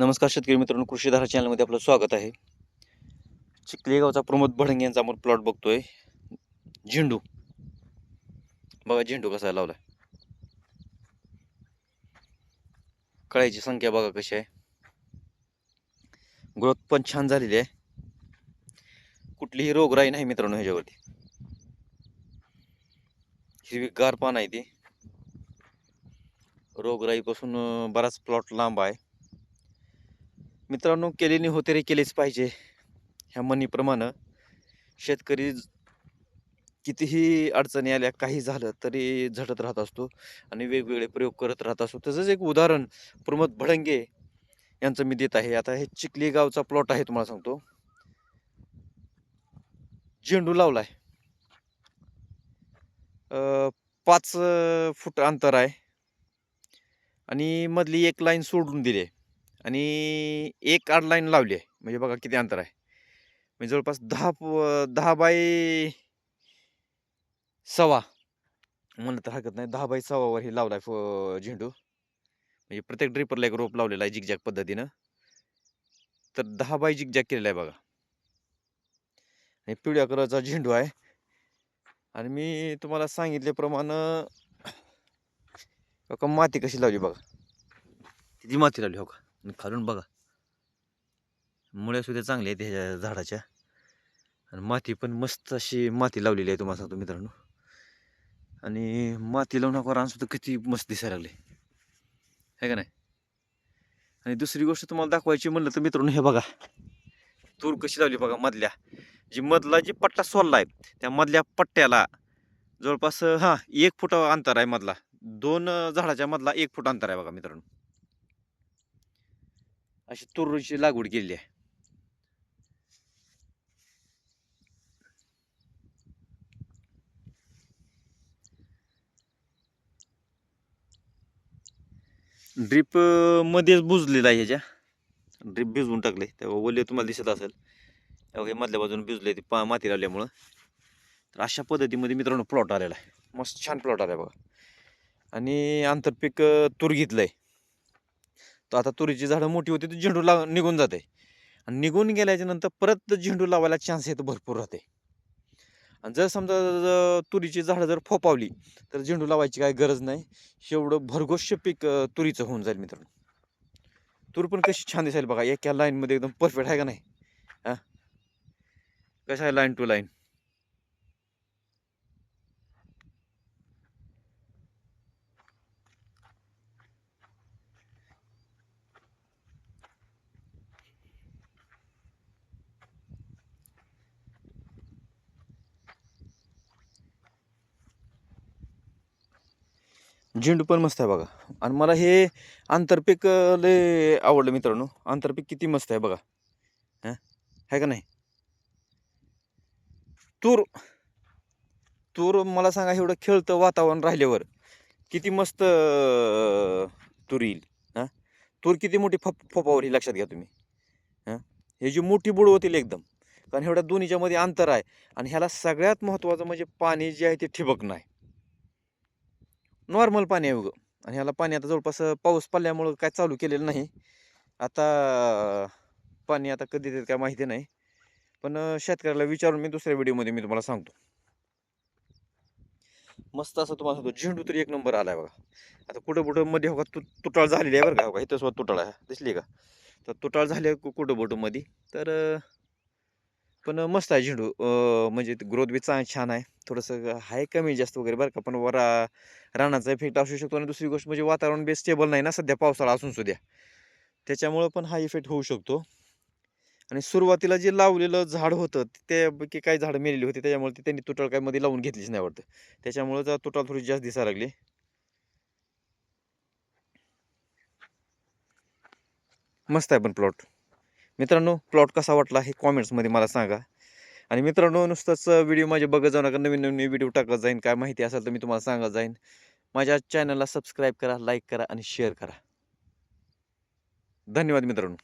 नमस्कार शेतकरी मित्रांनो, कृषीधारा चॅनलमध्ये आपलं स्वागत आहे. चिखली गावचा प्रमोद भडंगे यांचा आपण प्लॉट बघतोय. झेंडू बघा, झेंडू कसा लावलाय. कळ्याची संख्या बघा कशी आहे. ग्रोथ पण छान झालेली आहे. कुठलीही रोगराई नाही मित्रांनो ह्याच्यावरती. हिरवीगार पान आहे ती. रोगराईपासून बराच प्लॉट लांब आहे मित्रांनो. केलेली होते रे केलेच पाहिजे ह्या म्हणीप्रमाणे शेतकरी कितीही अडचणी आल्या, काही झालं तरी झटत राहत असतो आणि वेगवेगळे प्रयोग करत राहत असतो. तसंच एक उदाहरण प्रमोद भडंगे यांचं मी देत आहे. आता हे चिखली गावचा प्लॉट आहे, तुम्हाला सांगतो. झेंडू लावलाय, 5 फूट अंतर आहे आणि मधली एक लाईन सोडून दिली आहे आणि एक आड लाईन लावली आहे. म्हणजे बघा किती अंतर आहे. म्हणजे जवळपास 10 बाय 6 म्हणलं तर हरकत नाही. 10 बाय 6 वर हे लावलाय झेंडू. म्हणजे प्रत्येक ड्रिपरला एक रोप लावलेला आहे झिगझॅग पद्धतीनं. तर 10 बाय झिगझॅग केलेला आहे बघा. आणि पिवळ्या कलरचा झेंडू आहे. आणि मी तुम्हाला सांगितल्याप्रमाणे माती कशी लावली बघा. किती माती लावली हो का. आणि खालून बघा, मुळ्या सुद्धा चांगल्या आहेत ह्याच्या झाडाच्या. आणि माती पण मस्त अशी माती लावलेली आहे, तुम्हाला सांगतो मित्रांनो. आणि माती लावून रान सुद्धा किती मस्त दिसायला लागले, है का नाही. आणि दुसरी गोष्ट तुम्हाला दाखवायची म्हणलं तर मित्रांनो, हे बघा तूर कशी लावली बघा. मधला जी पट्टा सोलला आहे त्या मधल्या पट्ट्याला जवळपास 1 फूट अंतर आहे मधला. 2 झाडाच्या मधला 1 फूट अंतर आहे बघा मित्रांनो. अशी तुरीची लागवड केलेली आहे. ड्रीप मध्येच बुजलेला आहे. ह्याच्या ड्रीप भिजवून टाकले तेव्हा ओले तुम्हाला दिसत असेल. हे मधल्या बाजूने भिजले ते माती लावल्यामुळं. तर अशा पद्धतीमध्ये मित्रांनो प्लॉट आलेला आहे. मस्त छान प्लॉट आला आहे बघा. आणि आंतरपीक तूर घेतलंय. तर आता तुरीची झाडं मोठी होती तर झेंडू निघून जाते. आणि निघून गेल्याच्या नंतर परत झेंडू लावायला चान्स येतो भरपूर राहते. आणि जर समजा तुरीची झाडं जर फोपावली तर झेंडू लावायची काही गरज नाही. एवढं भरघोष पीक तुरीचं होऊन जाईल मित्रांनो. तूर पण कशी छान दिसायला बघा. एका लाईनमध्ये एकदम परफेक्ट आहे का नाही. हा, कसं आहे लाईन टू लाईन. झेंडू पण मस्त आहे बघा. आणि मला हे आंतरपीक लय आवडलं मित्रांनो. आंतरपीक किती मस्त आहे बघा. हा, आहे का नाही. तूर तूर मला सांगा, एवढं खेळतं वातावरण राहिल्यावर किती मस्त तूर येईल. हा, तूर किती मोठी फोपावर ही लक्षात घ्या तुम्ही. हा, हे जी मोठी बुड होतील एकदम. कारण एवढ्या दोन्हीच्या मध्ये अंतर आहे. आणि ह्याला सगळ्यात महत्त्वाचं म्हणजे पाणी जे आहे ते ठिबक नाही, नॉर्मल पाणी आहे उगं. आणि ह्याला पाणी आता जवळपास पाऊस पडल्यामुळं काय चालू केलेलं नाही. आता पाणी आता कधी देत काय माहिती नाही. पण शेतकऱ्याला विचारून मी दुसऱ्या व्हिडिओमध्ये मी तुम्हाला सांगतो. मस्त असं तुम्हाला सांगतो, झेंडू तरी एक नंबर आलाय बघा. आता कुठं मध्ये हो का तुटाळ झालेली आहे बरं का. हो का इथं सुद्धा तुटाळ आहे, दिसली का. तर तुटाळ झाली कुठं मध्ये. तर पण मस्त आहे झेंडू. म्हणजे ग्रोथ बी छान आहे. थोडंसं आहे कमी जास्त वगैरे बरं का. पण रानाचा इफेक्ट असू शकतो. आणि दुसरी गोष्ट म्हणजे वातावरण बी स्टेबल नाही ना सध्या, पावसाळा असून सुद्धा. त्याच्यामुळं पण हा इफेक्ट होऊ शकतो. आणि सुरुवातीला जे लावलेलं झाड होतं त्यापैकी काही झाडं मेलेली होती, त्याच्यामुळे ते त्यांनी तुटाळ काय मध्ये लावून घेतलीच नाही वाटतं. त्याच्यामुळे तुटाळ थोडी जास्त दिसायला लागली. मस्त आहे पण प्लॉट मित्रांनो. प्लॉट कसा वाटला हे कॉमेंट्समध्ये मला सांगा. आणि मित्रांनो, नुसतंच व्हिडिओ माझे बघत जाऊ नका. नवीन नवीन व्हिडिओ टाकत जाईन. काय माहिती असेल तर मी तुम्हाला सांगत जाईन. माझ्या चॅनलला सबस्क्राईब करा, लाईक करा आणि शेअर करा. धन्यवाद मित्रांनो.